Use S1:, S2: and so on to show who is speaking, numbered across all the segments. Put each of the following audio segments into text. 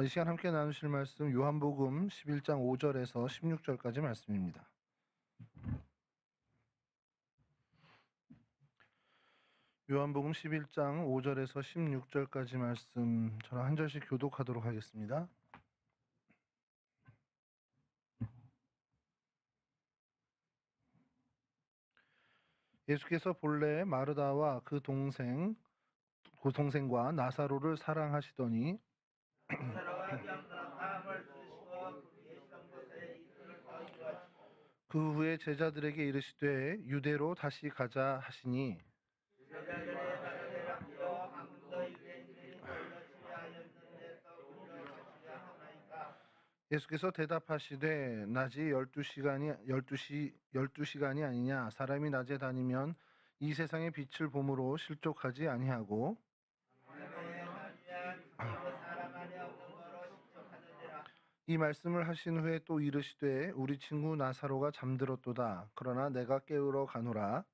S1: 이 시간 함께 나누실 말씀 요한복음 11장 5절에서 16절까지 말씀입니다. 요한복음 11장 5절에서 16절까지 말씀 저랑 한 절씩 교독하도록 하겠습니다. 예수께서 본래 마르다와 그 동생과 나사로를 사랑하시더니 그 후에 제자들에게 이르시되 유대로 다시 가자 하시니 예수께서 대답하시되 낮이 12시간이 아니냐. 사람이 낮에 다니면 이 세상의 빛을 봄으로 실족하지 아니하고 이 말씀을 하신 후에 또 이르시되 우리 친구 나사로가 잠들었도다. 그러나 내가 깨우러 가노라.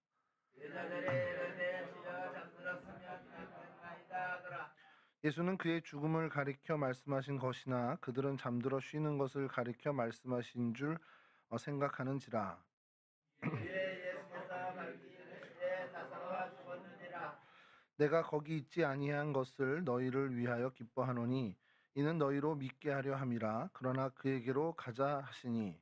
S1: 예수는 그의 죽음을 가리켜 말씀하신 것이나 그들은 잠들어 쉬는 것을 가리켜 말씀하신 줄 생각하는지라. 내가 거기 있지 아니한 것을 너희를 위하여 기뻐하노니 이는 너희로 믿게 하려 함이라. 그러나 그에게로 가자 하시니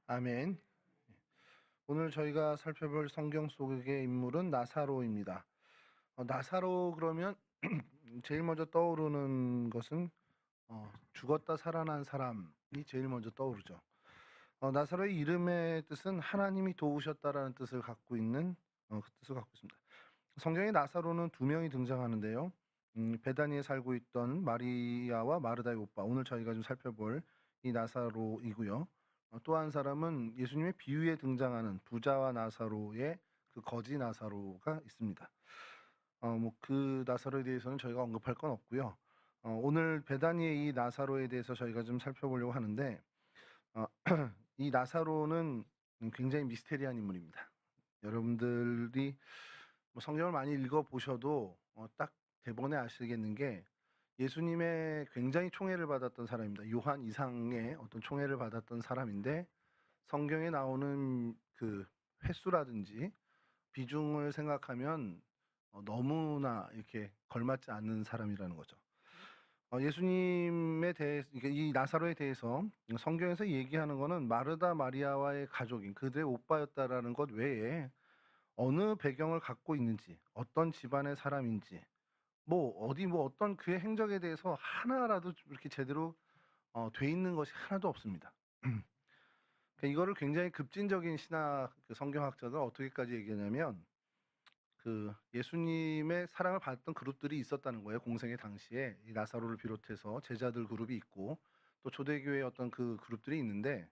S1: 아멘. 오늘 저희가 살펴볼 성경 속의 인물은 나사로입니다. 나사로 그러면 제일 먼저 떠오르는 것은 죽었다 살아난 사람이 제일 먼저 떠오르죠. 나사로의 이름의 뜻은 하나님이 도우셨다라는 뜻을 갖고 있는 그 뜻을 갖고 있습니다. 성경에 나사로는 두 명이 등장하는데요. 베다니에 살고 있던 마리아와 마르다의 오빠, 오늘 저희가 좀 살펴볼 이 나사로이고요. 또 한 사람은 예수님의 비유에 등장하는 부자와 나사로의 그 거지 나사로가 있습니다. 뭐 그 나사로에 대해서는 저희가 언급할 건 없고요. 오늘 베다니의 이 나사로에 대해서 저희가 좀 살펴보려고 하는데 어, 이 나사로는 굉장히 미스테리한 인물입니다. 여러분들이 뭐 성경을 많이 읽어 보셔도 딱 대번에 아시겠는 게 예수님의 굉장히 총애를 받았던 사람입니다. 요한 이상의 어떤 총애를 받았던 사람인데 성경에 나오는 그 횟수라든지 비중을 생각하면 너무나 이렇게 걸맞지 않는 사람이라는 거죠. 예수님에 대해서 이 나사로에 대해서 성경에서 얘기하는 거는 마르다 마리아와의 가족인 그들의 오빠였다라는 것 외에 어느 배경을 갖고 있는지, 어떤 집안의 사람인지, 뭐 어떤 그의 행적에 대해서 하나라도 좀 이렇게 제대로 돼 있는 것이 하나도 없습니다. 그러니까 이거를 굉장히 급진적인 신학 그 성경학자들 어떻게까지 얘기하냐면 그 예수님의 사랑을 받았던 그룹들이 있었다는 거예요. 공생의 당시에 이 나사로를 비롯해서 제자들 그룹이 있고 또 초대교회의 어떤 그 그룹들이 있는데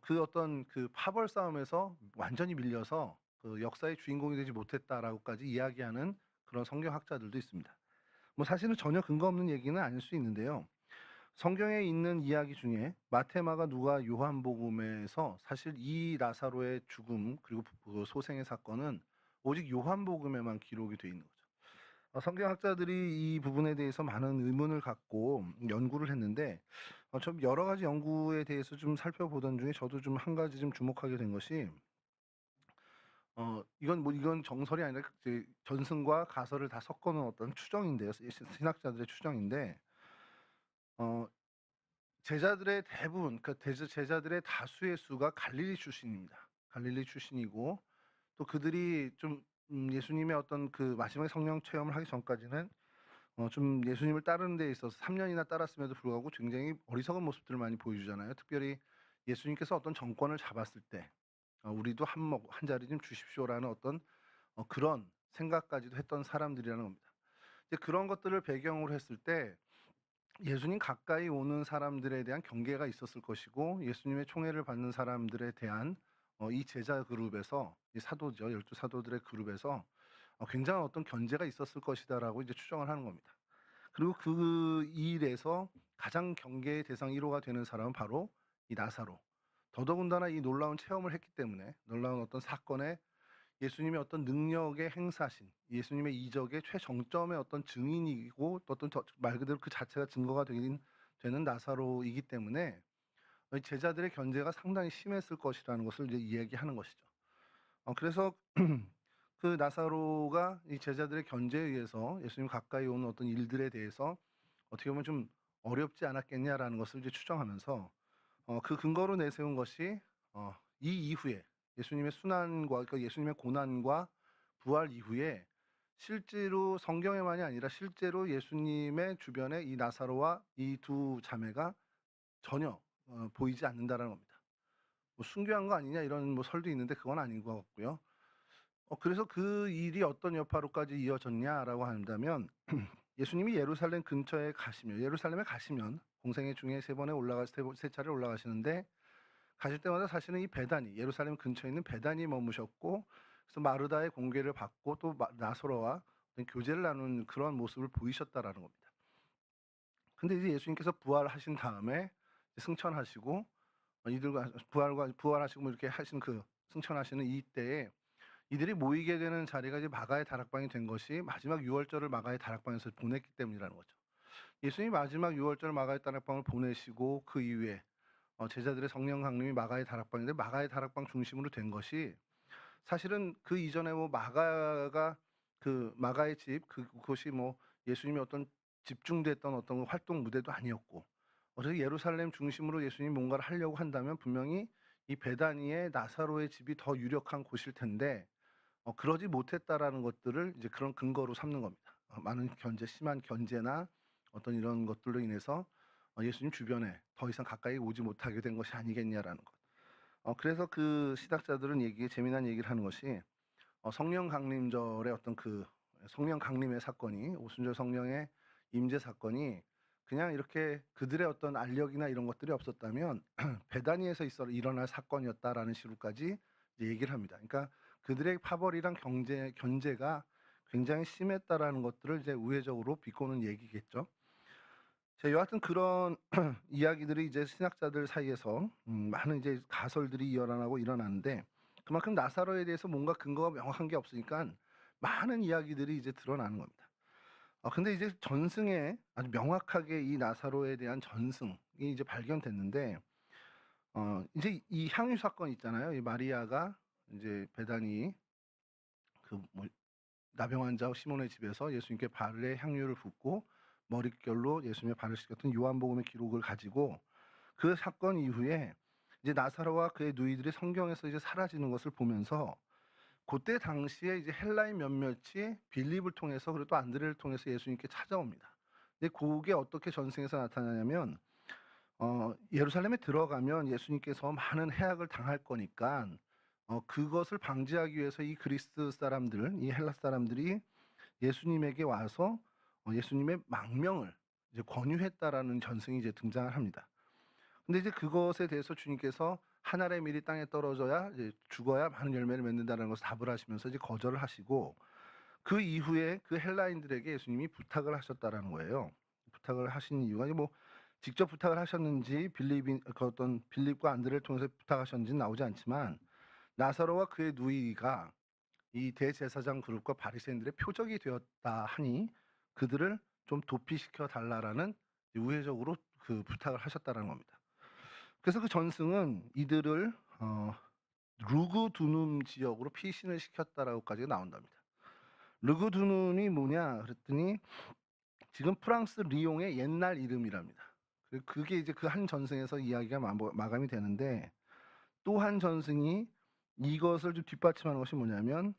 S1: 그 어떤 그 파벌 싸움에서 완전히 밀려서 그 역사의 주인공이 되지 못했다라고까지 이야기하는 그런 성경학자들도 있습니다. 뭐 사실은 전혀 근거 없는 얘기는 아닐 수 있는데요. 성경에 있는 이야기 중에 마태, 마가, 누가, 요한복음에서 사실 이 나사로의 죽음 그리고 그 소생의 사건은 오직 요한복음에만 기록이 돼 있는 거죠. 성경학자들이 이 부분에 대해서 많은 의문을 갖고 연구를 했는데 좀 여러 가지 연구에 대해서 좀 살펴보던 중에 저도 좀 한 가지 좀 주목하게 된 것이 이건 정설이 아니라 이제 전승과 가설을 다 섞어 놓은 어떤 추정인데요. 신학자들의 추정인데 어 제자들의 대부분 제자들의 다수의 수가 갈릴리 출신입니다. 갈릴리 출신이고 또 그들이 좀 예수님의 어떤 그 마지막에 성령 체험을 하기 전까지는 좀 예수님을 따르는 데 있어서 3 년이나 따랐음에도 불구하고 굉장히 어리석은 모습들을 많이 보여주잖아요. 특별히 예수님께서 어떤 정권을 잡았을 때 "우리도 한 자리 좀 주십시오."라는 어떤 그런 생각까지도 했던 사람들이라는 겁니다. 이제 그런 것들을 배경으로 했을 때 예수님 가까이 오는 사람들에 대한 경계가 있었을 것이고 예수님의 총애를 받는 사람들에 대한 이 제자 그룹에서 이 사도죠. 12 사도들의 그룹에서 굉장한 어떤 견제가 있었을 것이다라고 이제 추정을 하는 겁니다. 그리고 그 일에서 가장 경계의 대상 1 호가 되는 사람은 바로 이 나사로. 더더군다나 이 놀라운 체험을 했기 때문에 놀라운 어떤 사건에 예수님의 어떤 능력의 행사신, 예수님의 이적의 최정점의 어떤 증인이고 또 어떤 말 그대로 그 자체가 증거가 되는 나사로이기 때문에 제자들의 견제가 상당히 심했을 것이라는 것을 이제 이야기하는 것이죠. 그래서 그 나사로가 이 제자들의 견제에 의해서 예수님 가까이 오는 어떤 일들에 대해서 어떻게 보면 좀 어렵지 않았겠냐라는 것을 이제 추정하면서 그 근거로 내세운 것이 이 이후에 예수님의 순환과 그러니까 예수님의 고난과 부활 이후에 실제로 성경에만이 아니라 실제로 예수님의 주변에 이 나사로와 이 두 자매가 전혀 보이지 않는다라는 겁니다. 뭐 순교한 거 아니냐 이런 뭐 설도 있는데 그건 아닌 것 같고요. 그래서 그 일이 어떤 여파로까지 이어졌냐라고 한다면 예수님이 예루살렘 근처에 가시면 예루살렘에 가시면 공생애 중에 세 차례 올라가시는데 가실 때마다 사실은 이 베다니 예루살렘 근처에 있는 베다니에 머무셨고 그래서 마르다의 공개를 받고 또 나사로와 교제를 나눈 그런 모습을 보이셨다라는 겁니다. 근데 이제 예수님께서 부활하신 다음에 승천하시고 이들과 부활하시고 뭐 이렇게 하신 그 승천하시는 이때에 이들이 모이게 되는 자리가 이제 마가의 다락방이 된 것이 마지막 유월절을 마가의 다락방에서 보냈기 때문이라는 거죠. 예수님이 마지막 유월절 마가의 다락방을 보내시고 그 이후에 제자들의 성령 강림이 마가의 다락방인데 마가의 다락방 중심으로 된 것이 사실은 그 이전에 뭐 마가가 그 마가의 집 그곳이 뭐 예수님의 어떤 집중됐던 어떤 활동 무대도 아니었고 그래서 예루살렘 중심으로 예수님이 뭔가를 하려고 한다면 분명히 이 베다니의 나사로의 집이 더 유력한 곳일 텐데 그러지 못했다라는 것들을 이제 그런 근거로 삼는 겁니다. 많은 심한 견제나 어떤 이런 것들로 인해서 예수님 주변에 더 이상 가까이 오지 못하게 된 것이 아니겠냐라는 것. 그래서 그 신학자들은 재미난 얘기를 하는 것이 성령 강림절의 어떤 그 성령 강림의 사건이 오순절 성령의 임재 사건이 그냥 이렇게 그들의 어떤 알력이나 이런 것들이 없었다면 베다니에서 일어날 사건이었다라는 식으로까지 이제 얘기를 합니다. 그러니까 그들의 파벌이랑 견제가 굉장히 심했다라는 것들을 이제 우회적으로 비꼬는 얘기겠죠. 자, 여하튼 그런 이야기들이 이제 신학자들 사이에서 많은 이제 가설들이 일어나는데 그만큼 나사로에 대해서 뭔가 근거가 명확한 게 없으니까 많은 이야기들이 이제 드러나는 겁니다. 근데 이제 전승에 아주 명확하게 이 나사로에 대한 전승이 이제 발견됐는데 이제 이 향유 사건 있잖아요. 이 마리아가 이제 베다니 그 뭐 나병 환자 시몬의 집에서 예수님께 발에 향유를 붓고 머릿결로 예수님의 발을 씻겼던 요한복음의 기록을 가지고 그 사건 이후에 이제 나사로와 그의 누이들이 성경에서 이제 사라지는 것을 보면서 그때 당시에 이제 헬라인 몇몇이 빌립을 통해서 그리고 또 안드레를 통해서 예수님께 찾아옵니다. 근데 그게 어떻게 전승에서 나타나냐면 예루살렘에 들어가면 예수님께서 많은 해악을 당할 거니까 그것을 방지하기 위해서 이 그리스 사람들, 이 헬라 사람들이 예수님에게 와서 예수님의 망명을 이제 권유했다라는 전승이 이제 등장을 합니다. 근데 이제 그것에 대해서 주님께서 한 알의 밀이 땅에 떨어져야 이제 죽어야 많은 열매를 맺는다는 것을 답을 하시면서 이제 거절을 하시고 그 이후에 그 헬라인들에게 예수님이 부탁을 하셨다라는 거예요. 부탁을 하신 이유가 뭐 직접 부탁을 하셨는지 그 어떤 빌립과 안드레를 통해서 부탁하셨는지는 나오지 않지만 나사로와 그의 누이가 이 대제사장 그룹과 바리새인들의 표적이 되었다 하니 그들을 좀 도피시켜 달라라는 우회적으로 그 부탁을 하셨다라는 겁니다. 그래서 그 전승은 이들을 루그두눔 지역으로 피신을 시켰다라고까지 나온답니다. 루그두눔이 뭐냐 그랬더니 지금 프랑스 리옹의 옛날 이름이랍니다. 그게 이제 그 한 전승에서 이야기가 마감이 되는데 또 한 전승이 이것을 좀 뒷받침하는 것이 뭐냐면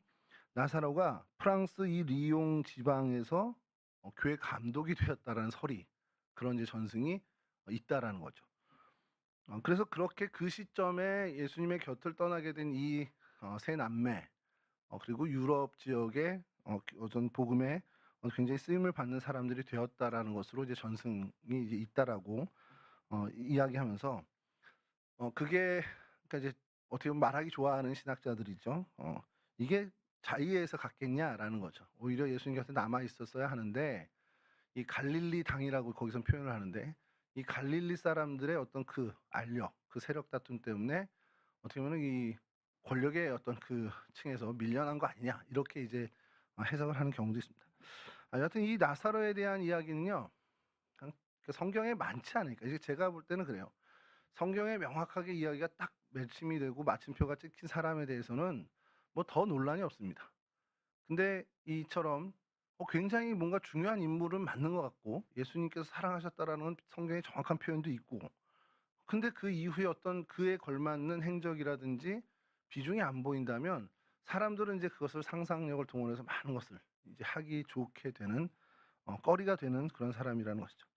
S1: 나사로가 프랑스 이 리옹 지방에서 교회 감독이 되었다라는 설이 그런 이제 전승이 있다라는 거죠. 그래서 그렇게 그 시점에 예수님의 곁을 떠나게 된 이 세 남매 그리고 유럽 지역의 어떤 복음에 굉장히 쓰임을 받는 사람들이 되었다라는 것으로 이제 전승이 이제 있다라고 이야기하면서 그게 그러니까 이제 어떻게 보면 말하기 좋아하는 신학자들이죠. 이게 자의에서 갔겠냐라는 거죠. 오히려 예수님 곁에 남아 있었어야 하는데 이 갈릴리 당이라고 거기서 표현을 하는데 이 갈릴리 사람들의 어떤 그 알력, 그 세력 다툼 때문에 어떻게 보면 이 권력의 어떤 그 층에서 밀려난 거 아니냐 이렇게 이제 해석을 하는 경우도 있습니다. 여하튼 이 나사로에 대한 이야기는요. 그 성경에 많지 않으니까 이제 제가 볼 때는 그래요. 성경에 명확하게 이야기가 딱 매침이 되고 마침표가 찍힌 사람에 대해서는 뭐 더 논란이 없습니다. 근데 이처럼 굉장히 뭔가 중요한 인물은 맞는 것 같고 예수님께서 사랑하셨다라는 성경의 정확한 표현도 있고 근데 그 이후에 어떤 그에 걸맞는 행적이라든지 비중이 안 보인다면 사람들은 이제 그것을 상상력을 동원해서 많은 것을 이제 하기 좋게 되는 꺼리가 되는 그런 사람이라는 것이죠.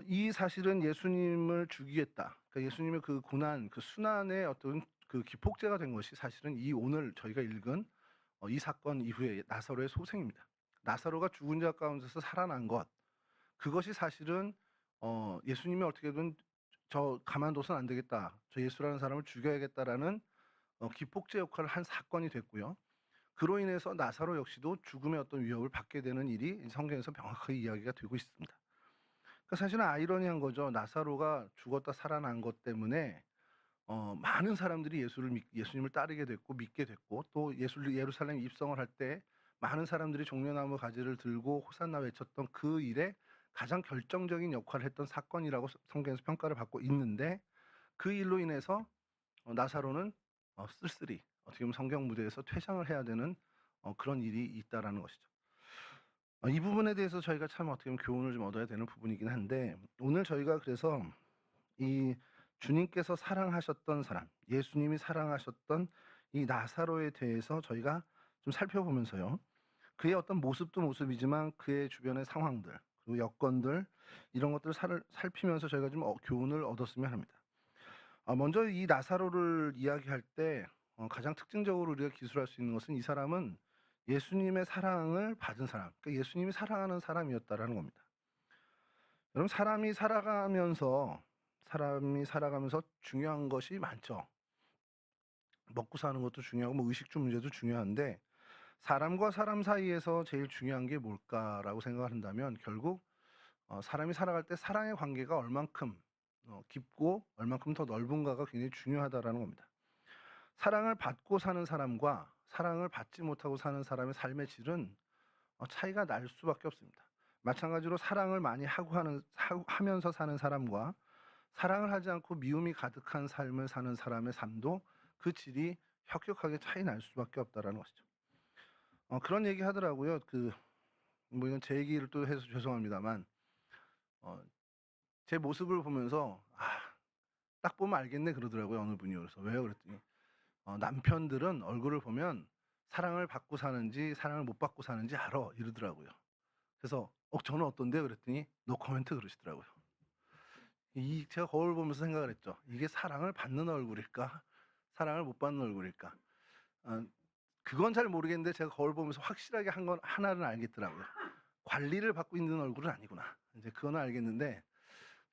S1: 이 사실은 예수님을 죽이겠다. 그러니까 예수님의 그 고난, 그 순환의 어떤 그 기폭제가 된 것이 사실은 이 오늘 저희가 읽은 이 사건 이후에 나사로의 소생입니다. 나사로가 죽은 자 가운데서 살아난 것, 그것이 사실은 예수님이 어떻게든 저 가만둬서는 안 되겠다. 저 예수라는 사람을 죽여야겠다라는 기폭제 역할을 한 사건이 됐고요. 그로 인해서 나사로 역시도 죽음의 어떤 위협을 받게 되는 일이 성경에서 명확하게 이야기가 되고 있습니다. 그러니까 사실은 아이러니한 거죠. 나사로가 죽었다 살아난 것 때문에 많은 사람들이 예수님을 따르게 됐고 믿게 됐고 또 예루살렘 입성을 할 때 많은 사람들이 종려나무 가지를 들고 호산나 외쳤던 그 일에 가장 결정적인 역할을 했던 사건이라고 성경에서 평가를 받고 있는데 그 일로 인해서 나사로는 쓸쓸히 어떻게 보면 성경 무대에서 퇴장을 해야 되는 그런 일이 있다라는 것이죠. 이 부분에 대해서 저희가 참 어떻게 보면 교훈을 좀 얻어야 되는 부분이긴 한데 오늘 저희가 그래서 이 주님께서 사랑하셨던 사람, 예수님이 사랑하셨던 이 나사로에 대해서 저희가 좀 살펴보면서요. 그의 어떤 모습도 모습이지만 그의 주변의 상황들, 그리고 여건들 이런 것들을 살피면서 저희가 좀 교훈을 얻었으면 합니다. 먼저 이 나사로를 이야기할 때 가장 특징적으로 우리가 기술할 수 있는 것은 이 사람은 예수님의 사랑을 받은 사람, 그러니까 예수님이 사랑하는 사람이었다라는 겁니다. 여러분 사람이 살아가면서 중요한 것이 많죠. 먹고 사는 것도 중요하고 뭐 의식주 문제도 중요한데 사람과 사람 사이에서 제일 중요한 게 뭘까라고 생각을 한다면 결국 사람이 살아갈 때 사랑의 관계가 얼만큼 깊고 얼만큼 더 넓은가가 굉장히 중요하다라는 겁니다. 사랑을 받고 사는 사람과 사랑을 받지 못하고 사는 사람의 삶의 질은 차이가 날 수밖에 없습니다. 마찬가지로 사랑을 많이 하면서 사는 사람과 사랑을 하지 않고 미움이 가득한 삶을 사는 사람의 삶도 그 질이 혁혁하게 차이 날 수밖에 없다라는 것이죠. 그런 얘기 하더라고요. 뭐 이건 제 얘기를 또 해서 죄송합니다만 제 모습을 보면서 딱 보면 알겠네 그러더라고요. 어느 분이. 그래서 왜요? 그랬더니 남편들은 얼굴을 보면 사랑을 받고 사는지 사랑을 못 받고 사는지 알아 이러더라고요. 그래서 저는 어떤데? 그랬더니 노 코멘트 그러시더라고요. 제가 거울 보면서 생각을 했죠. 이게 사랑을 받는 얼굴일까? 사랑을 못 받는 얼굴일까? 그건 잘 모르겠는데 제가 거울 보면서 확실하게 한 건 하나는 알겠더라고요. 관리를 받고 있는 얼굴은 아니구나. 이제 그거는 알겠는데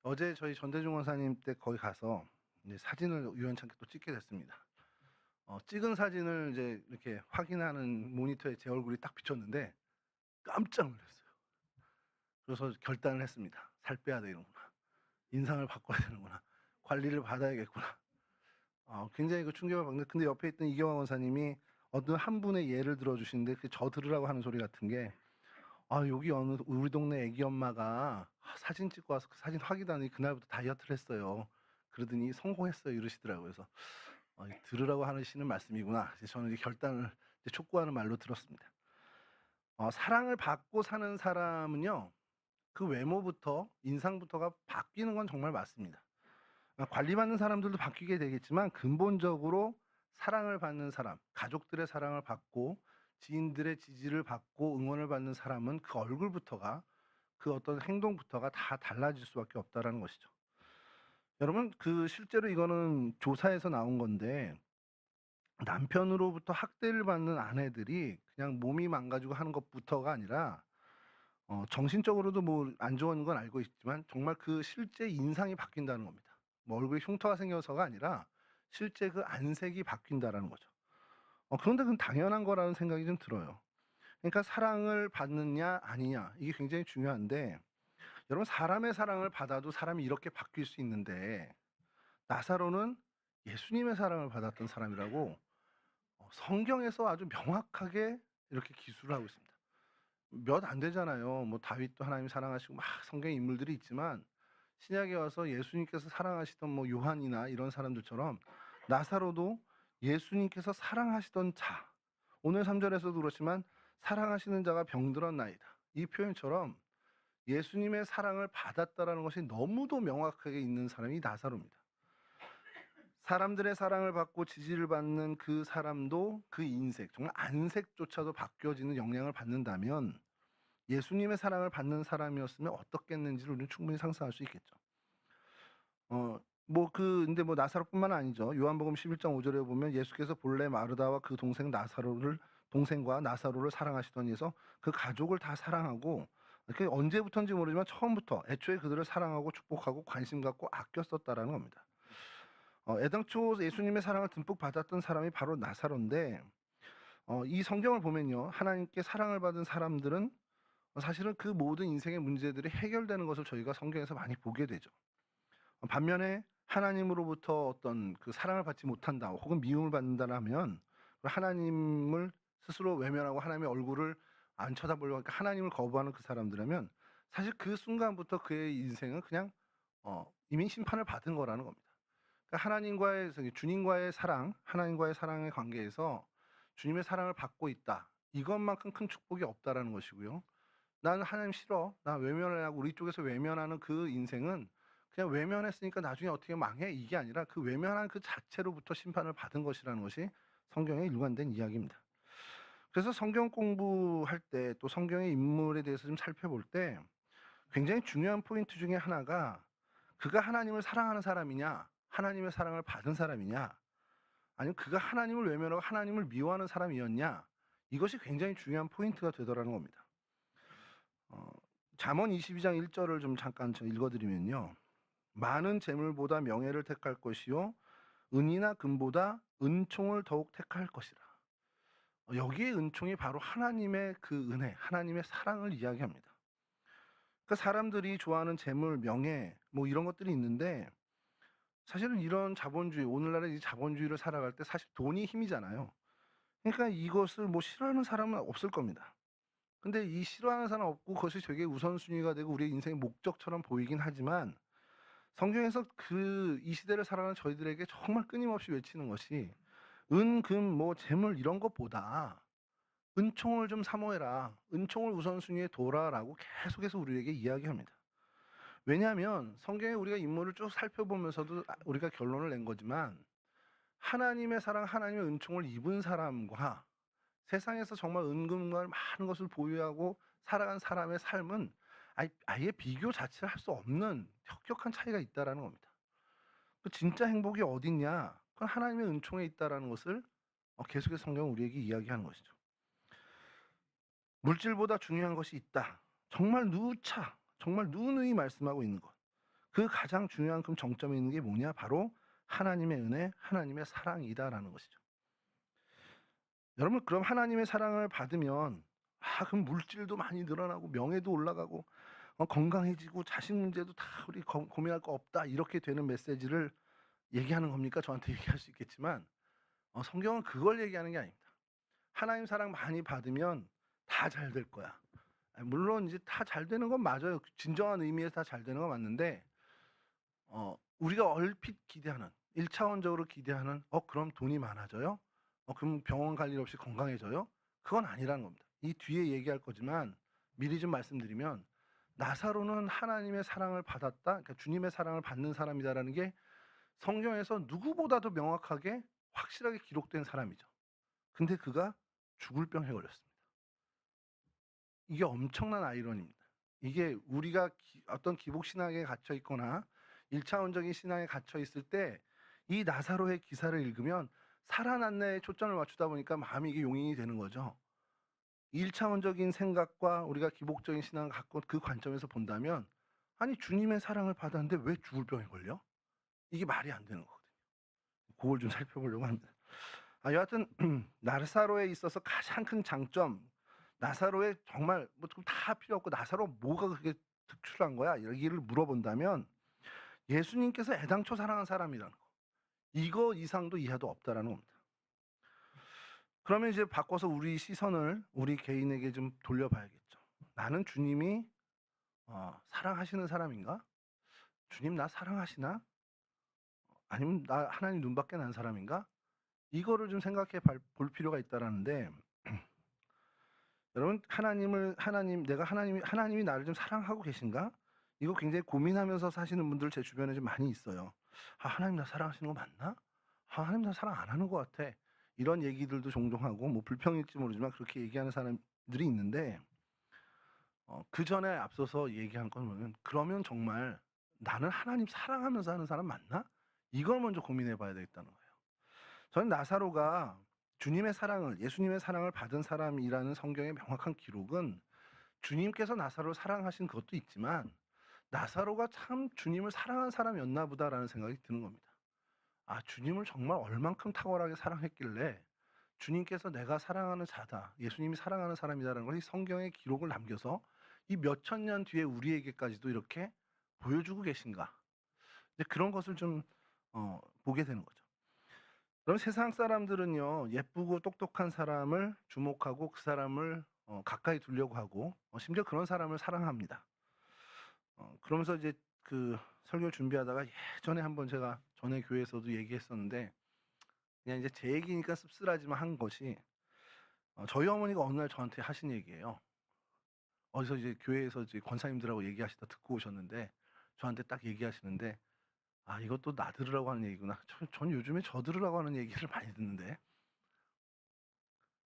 S1: 어제 저희 전대중 원사님 때 거기 가서 이제 사진을 우연찮게 또 찍게 됐습니다. 찍은 사진을 이제 이렇게 확인하는 모니터에 제 얼굴이 딱 비쳤는데 깜짝 놀랐어요. 그래서 결단을 했습니다. 살 빼야 되는구나. 인상을 바꿔야 되는구나. 관리를 받아야겠구나. 굉장히 그 충격을 받는데 근데 옆에 있던 이경환 원사님이 어떤 한 분의 예를 들어주시는데 저 들으라고 하는 소리 같은 게 여기 어느 우리 동네 애기 엄마가 사진 찍고 와서 그 사진 확인하니 그날부터 다이어트를 했어요. 그러더니 성공했어요 이러시더라고요. 그래서 들으라고 하시는 말씀이구나. 저는 이제 결단을 촉구하는 말로 들었습니다. 사랑을 받고 사는 사람은요. 그 외모부터 인상부터가 바뀌는 건 정말 맞습니다. 관리받는 사람들도 바뀌게 되겠지만 근본적으로 사랑을 받는 사람, 가족들의 사랑을 받고 지인들의 지지를 받고 응원을 받는 사람은 그 얼굴부터가 그 어떤 행동부터가 다 달라질 수밖에 없다라는 것이죠. 여러분 실제로 이거는 조사에서 나온 건데 남편으로부터 학대를 받는 아내들이 그냥 몸이 망가지고 하는 것부터가 아니라 정신적으로도 뭐 안 좋은 건 알고 있지만 정말 그 실제 인상이 바뀐다는 겁니다. 뭐 얼굴에 흉터가 생겨서가 아니라 실제 그 안색이 바뀐다라는 거죠. 그런데 그건 당연한 거라는 생각이 좀 들어요. 그러니까 사랑을 받느냐 아니냐 이게 굉장히 중요한데 여러분 사람의 사랑을 받아도 사람이 이렇게 바뀔 수 있는데 나사로는 예수님의 사랑을 받았던 사람이라고 성경에서 아주 명확하게 이렇게 기술을 하고 있습니다. 몇 안 되잖아요. 뭐 다윗도 하나님 사랑하시고 막 성경에 인물들이 있지만 신약에 와서 예수님께서 사랑하시던 뭐 요한이나 이런 사람들처럼 나사로도 예수님께서 사랑하시던 자. 오늘 3절에서도 그렇지만 사랑하시는 자가 병들었나이다. 이 표현처럼 예수님의 사랑을 받았다라는 것이 너무도 명확하게 있는 사람이 나사로입니다. 사람들의 사랑을 받고 지지를 받는 그 사람도 그 인색, 정말 안색조차도 바뀌어지는 영향을 받는다면 예수님의 사랑을 받는 사람이었으면 어떻겠는지를 우리는 충분히 상상할 수 있겠죠. 근데 나사로뿐만 아니죠. 요한복음 11장 5절에 보면 예수께서 본래 마르다와 그 동생과 나사로를 사랑하시더니 해서 그 가족을 다 사랑하고, 그 언제부터인지 모르지만 처음부터 애초에 그들을 사랑하고 축복하고 관심 갖고 아꼈었다라는 겁니다. 애당초 예수님의 사랑을 듬뿍 받았던 사람이 바로 나사로인데, 이 성경을 보면요, 하나님께 사랑을 받은 사람들은 사실은 그 모든 인생의 문제들이 해결되는 것을 저희가 성경에서 많이 보게 되죠. 반면에 하나님으로부터 어떤 그 사랑을 받지 못한다 혹은 미움을 받는다라면 하나님을 스스로 외면하고 하나님의 얼굴을 안 쳐다보려고 하니까 하나님을 거부하는 그 사람들이라면 사실 그 순간부터 그의 인생은 그냥 이미 심판을 받은 거라는 겁니다. 그러니까 주님과의 사랑, 하나님과의 사랑의 관계에서 주님의 사랑을 받고 있다. 이것만큼 큰 축복이 없다라는 것이고요. 나는 하나님 싫어. 나 외면을 하고 우리 쪽에서 외면하는 그 인생은 그냥 외면했으니까 나중에 어떻게 망해? 이게 아니라 그 외면한 그 자체로부터 심판을 받은 것이라는 것이 성경의 일관된 이야기입니다. 그래서 성경 공부할 때 또 성경의 인물에 대해서 좀 살펴볼 때 굉장히 중요한 포인트 중에 하나가 그가 하나님을 사랑하는 사람이냐, 하나님의 사랑을 받은 사람이냐, 아니면 그가 하나님을 외면하고 하나님을 미워하는 사람이었냐, 이것이 굉장히 중요한 포인트가 되더라는 겁니다. 잠언 22장 1절을 좀 잠깐 읽어드리면요. 많은 재물보다 명예를 택할 것이요 은이나 금보다 은총을 더욱 택할 것이라. 여기에 은총이 바로 하나님의 그 은혜, 하나님의 사랑을 이야기합니다. 그러니까 사람들이 좋아하는 재물, 명예 뭐 이런 것들이 있는데 사실은 이런 자본주의, 오늘날의 이 자본주의를 살아갈 때 사실 돈이 힘이잖아요. 그러니까 이것을 뭐 싫어하는 사람은 없을 겁니다. 근데 이 싫어하는 사람 없고 그것이 되게 우선순위가 되고 우리의 인생의 목적처럼 보이긴 하지만 성경에서 이 시대를 살아가는 저희들에게 정말 끊임없이 외치는 것이 은, 금, 뭐 재물 이런 것보다 은총을 좀 사모해라. 은총을 우선순위에 둬라라고 계속해서 우리에게 이야기합니다. 왜냐하면 성경에 우리가 인물을 쭉 살펴보면서도 우리가 결론을 낸 거지만 하나님의 사랑, 하나님의 은총을 입은 사람과 세상에서 정말 은금과 많은 것을 보유하고 살아간 사람의 삶은 아예 비교 자체를 할 수 없는 혁혁한 차이가 있다라는 겁니다. 그 진짜 행복이 어딨냐? 그건 하나님의 은총에 있다라는 것을 계속해서 성경은 우리에게 이야기하는 것이죠. 물질보다 중요한 것이 있다. 정말 정말 누누이 말씀하고 있는 것. 그 가장 중요한 그 정점에 있는 게 뭐냐? 바로 하나님의 은혜, 하나님의 사랑이다라는 것이죠. 여러분, 그럼 하나님의 사랑을 받으면 그럼 물질도 많이 늘어나고 명예도 올라가고 건강해지고 자식 문제도 다 우리 고민할 거 없다 이렇게 되는 메시지를 얘기하는 겁니까? 저한테 얘기할 수 있겠지만 성경은 그걸 얘기하는 게 아닙니다. 하나님 사랑 많이 받으면 다 잘 될 거야. 물론 이제 다 잘 되는 건 맞아요. 진정한 의미에서 다 잘 되는 건 맞는데 우리가 얼핏 기대하는 1차원적으로 기대하는 그럼 돈이 많아져요? 그럼 병원 갈 일 없이 건강해져요? 그건 아니라는 겁니다. 이 뒤에 얘기할 거지만 미리 좀 말씀드리면 나사로는 하나님의 사랑을 받았다. 그러니까 주님의 사랑을 받는 사람이다라는 게 성경에서 누구보다도 명확하게 확실하게 기록된 사람이죠. 근데 그가 죽을 병에 걸렸습니다. 이게 엄청난 아이러니입니다. 이게 우리가 어떤 기복신앙에 갇혀 있거나 1차원적인 신앙에 갇혀 있을 때 이 나사로의 기사를 읽으면 살아났네에 초점을 맞추다 보니까 마음이 이게 용인이 되는 거죠. 1차원적인 생각과 우리가 기복적인 신앙을 갖고 그 관점에서 본다면 아니 주님의 사랑을 받았는데 왜 죽을 병에 걸려? 이게 말이 안 되는 거거든요. 그걸 좀 살펴보려고 합니다. 여하튼 나사로에 있어서 가장 큰 장점, 나사로의 정말 뭐 다 필요 없고 나사로 뭐가 그렇게 특출한 거야? 여기를 물어본다면 예수님께서 애당초 사랑한 사람이라는 거. 이거 이상도 이하도 없다라는 겁니다. 그러면 이제 바꿔서 우리 시선을 우리 개인에게 좀 돌려봐야겠죠. 나는 주님이 사랑하시는 사람인가? 주님 나 사랑하시나? 아니면 나 하나님 눈밖에 난 사람인가? 이거를 좀 생각해 볼 필요가 있다라는데, 여러분 하나님이 나를 좀 사랑하고 계신가? 이거 굉장히 고민하면서 사시는 분들 제 주변에 좀 많이 있어요. 하나님 나 사랑하시는 거 맞나? 하나님 나 사랑 안 하는 것 같아. 이런 얘기들도 종종 하고, 뭐 불평일지 모르지만 그렇게 얘기하는 사람들이 있는데, 그 전에 앞서서 얘기한 건 뭐냐면, 그러면 정말 나는 하나님 사랑하면서 하는 사람 맞나? 이걸 먼저 고민해 봐야 되겠다는 거예요. 저는 나사로가 예수님의 사랑을 받은 사람이라는 성경의 명확한 기록은, 주님께서 나사로를 사랑하신 그것도 있지만 나사로가 참 주님을 사랑한 사람이었나 보다라는 생각이 드는 겁니다. 주님을 정말 얼만큼 탁월하게 사랑했길래 주님께서 내가 사랑하는 자다, 예수님이 사랑하는 사람이다라는 걸 이 성경의 기록을 남겨서 이 몇천 년 뒤에 우리에게까지도 이렇게 보여주고 계신가. 이제 그런 것을 좀 보게 되는 거죠. 그럼 세상 사람들은요, 예쁘고 똑똑한 사람을 주목하고 그 사람을 가까이 두려고 하고 심지어 그런 사람을 사랑합니다. 그러면서 이제 그 설교 준비하다가 예전에 한번 제가 전에 교회에서도 얘기했었는데, 그냥 이제 제 얘기니까 씁쓸하지만 한 것이, 저희 어머니가 어느 날 저한테 하신 얘기예요. 어디서 이제 교회에서 이제 권사님들하고 얘기하시다 듣고 오셨는데 저한테 딱 얘기하시는데, 이것도 나 들으라고 하는 얘기구나. 전 요즘에 저 들으라고 하는 얘기를 많이 듣는데,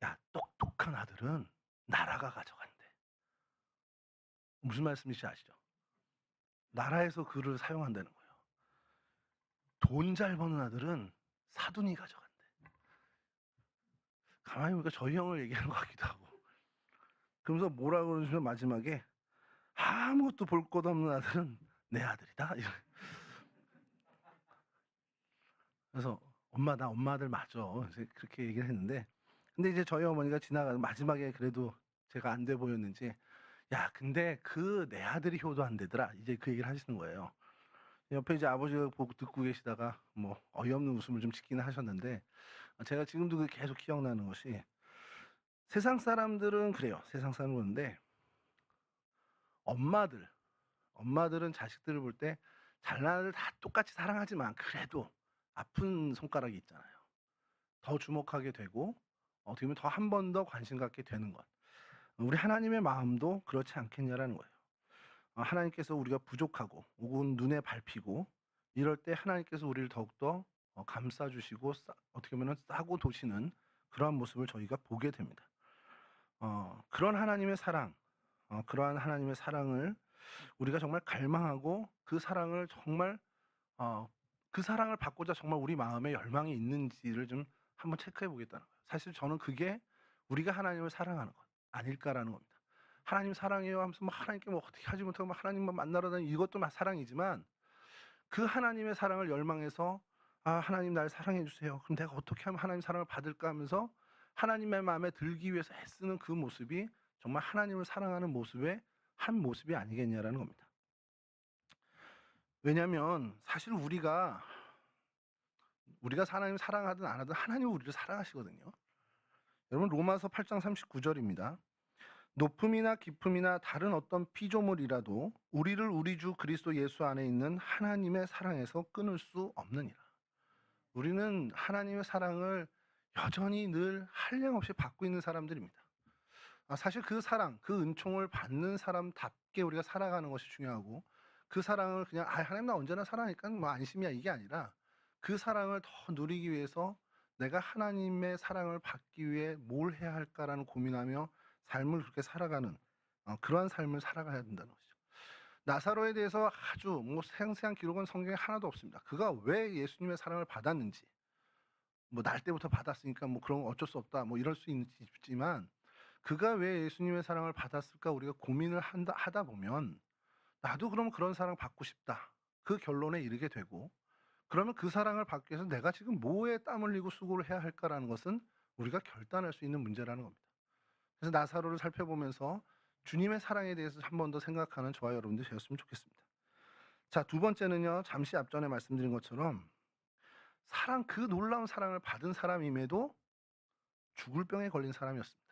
S1: 야, 똑똑한 아들은 나라가 가져간대. 무슨 말씀인지 아시죠? 나라에서 그를 사용한다는 거예요. 돈 잘 버는 아들은 사돈이 가져간대. 가만히 보니까 저희 형을 얘기하는 것 같기도 하고. 그러면서 뭐라 그러시면 마지막에, 아무것도 볼 것 없는 아들은 내 아들이다. 그래서 나 엄마 아들 맞아. 그렇게 얘기를 했는데, 근데 이제 저희 어머니가 지나가는 마지막에 그래도 제가 안 돼 보였는지, 야, 근데 그 내 아들이 효도 안 되더라. 이제 그 얘기를 하시는 거예요. 옆에 이제 아버지가 보고 듣고 계시다가 뭐 어이없는 웃음을 좀 짓기는 하셨는데, 제가 지금도 그게 계속 기억나는 것이, 세상 사람들은 그래요. 세상 사람은 그런데 엄마들은 자식들을 볼 때 잘난 아들 다 똑같이 사랑하지만 그래도 아픈 손가락이 있잖아요. 더 주목하게 되고 어떻게 보면 더 한 번 더 관심 갖게 되는 것. 우리 하나님의 마음도 그렇지 않겠냐라는 거예요. 하나님께서 우리가 부족하고 혹은 눈에 밟히고 이럴 때 하나님께서 우리를 더욱더 감싸주시고 어떻게 보면 싸고 도시는 그러한 모습을 저희가 보게 됩니다. 그런 하나님의 사랑, 그러한 하나님의 사랑을 우리가 정말 갈망하고 그 사랑을 정말 그 사랑을 받고자 정말 우리 마음에 열망이 있는지를 좀 한번 체크해 보겠다는 거예요. 사실 저는 그게 우리가 하나님을 사랑하는 것 아닐까라는 겁니다. 하나님 사랑해요 하면서 막 하나님께 뭐 어떻게 하지 못하고 막 하나님만 만나러 다니는 이것도 사랑이지만, 그 하나님의 사랑을 열망해서 하나님 날 사랑해 주세요. 그럼 내가 어떻게 하면 하나님 사랑을 받을까 하면서 하나님의 마음에 들기 위해서 애쓰는 그 모습이 정말 하나님을 사랑하는 모습의 한 모습이 아니겠냐라는 겁니다. 왜냐하면 사실 우리가 하나님을 사랑하든 안 하든 하나님은 우리를 사랑하시거든요. 여러분 로마서 8장 39절입니다. 높음이나 깊음이나 다른 어떤 피조물이라도 우리를 우리 주 그리스도 예수 안에 있는 하나님의 사랑에서 끊을 수 없느니라. 우리는 하나님의 사랑을 여전히 늘 한량없이 받고 있는 사람들입니다. 사실 그 사랑, 그 은총을 받는 사람답게 우리가 살아가는 것이 중요하고, 그 사랑을 그냥 하나님 나 언제나 사랑하니까 뭐 안심이야 이게 아니라, 그 사랑을 더 누리기 위해서 내가 하나님의 사랑을 받기 위해 뭘 해야 할까라는 고민하며 삶을 그렇게 살아가는 그러한 삶을 살아가야 된다는 것이죠. 나사로에 대해서 아주 뭐 생생한 기록은 성경에 하나도 없습니다. 그가 왜 예수님의 사랑을 받았는지, 뭐 날 때부터 받았으니까 뭐 그런 거 어쩔 수 없다 뭐 이럴 수 있지만, 그가 왜 예수님의 사랑을 받았을까 우리가 고민을 하다 보면, 나도 그럼 그런 사랑 받고 싶다 그 결론에 이르게 되고, 그러면 그 사랑을 받기 위해서 내가 지금 뭐에 땀 흘리고 수고를 해야 할까라는 것은 우리가 결단할 수 있는 문제라는 겁니다. 그래서 나사로를 살펴보면서 주님의 사랑에 대해서 한 번 더 생각하는 저와 여러분들이 되었으면 좋겠습니다. 자, 두 번째는요, 잠시 앞전에 말씀드린 것처럼 그 놀라운 사랑을 받은 사람임에도 죽을 병에 걸린 사람이었습니다.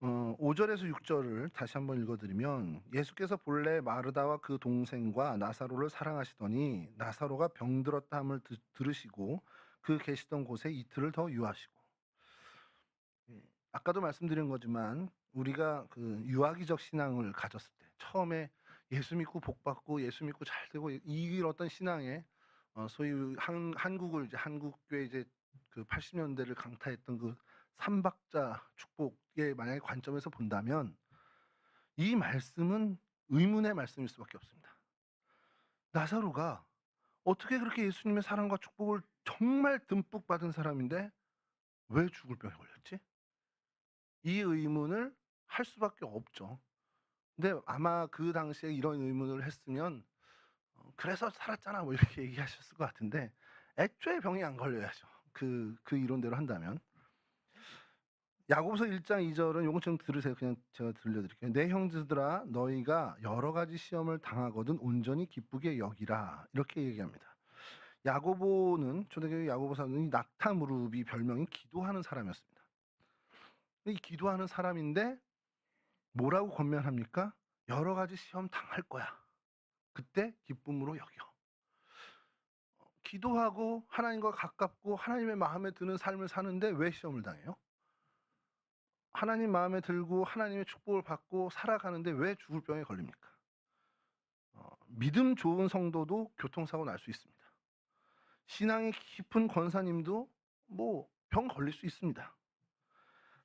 S1: 5절에서 6절을 다시 한번 읽어드리면, 예수께서 본래 마르다와 그 동생과 나사로를 사랑하시더니 나사로가 병들었다 함을 들으시고 그 계시던 곳에 이틀을 더 유하시고. 아까도 말씀드린 거지만 우리가 그 유아기적 신앙을 가졌을 때, 처음에 예수 믿고 복 받고 예수 믿고 잘 되고 이 어떤 신앙에 소위 한국을 이제 한국교회 이제 그 80년대를 강타했던 그 삼박자 축복의 만약에 관점에서 본다면 이 말씀은 의문의 말씀일 수밖에 없습니다. 나사로가 어떻게 그렇게 예수님의 사랑과 축복을 정말 듬뿍 받은 사람인데 왜 죽을 병에 걸렸지? 이 의문을 할 수밖에 없죠. 근데 아마 그 당시에 이런 의문을 했으면 그래서 살았잖아 뭐 이렇게 얘기하셨을 것 같은데, 애초에 병이 안 걸려야죠. 그 이론대로 한다면. 야고보서 1장 2절은 요건 좀 들으세요. 그냥 제가 들려드릴게요. 내 형제들아 너희가 여러 가지 시험을 당하거든 온전히 기쁘게 여기라, 이렇게 얘기합니다. 야고보는, 초대교회 야고보사는 낙타 무릎이 별명인 기도하는 사람이었습니다. 이 기도하는 사람인데 뭐라고 권면합니까? 여러 가지 시험 당할 거야. 그때 기쁨으로 여겨. 기도하고 하나님과 가깝고 하나님의 마음에 드는 삶을 사는데 왜 시험을 당해요? 하나님 마음에 들고 하나님의 축복을 받고 살아가는데 왜 죽을 병에 걸립니까? 믿음 좋은 성도도 교통사고 날 수 있습니다. 신앙이 깊은 권사님도 뭐 병 걸릴 수 있습니다.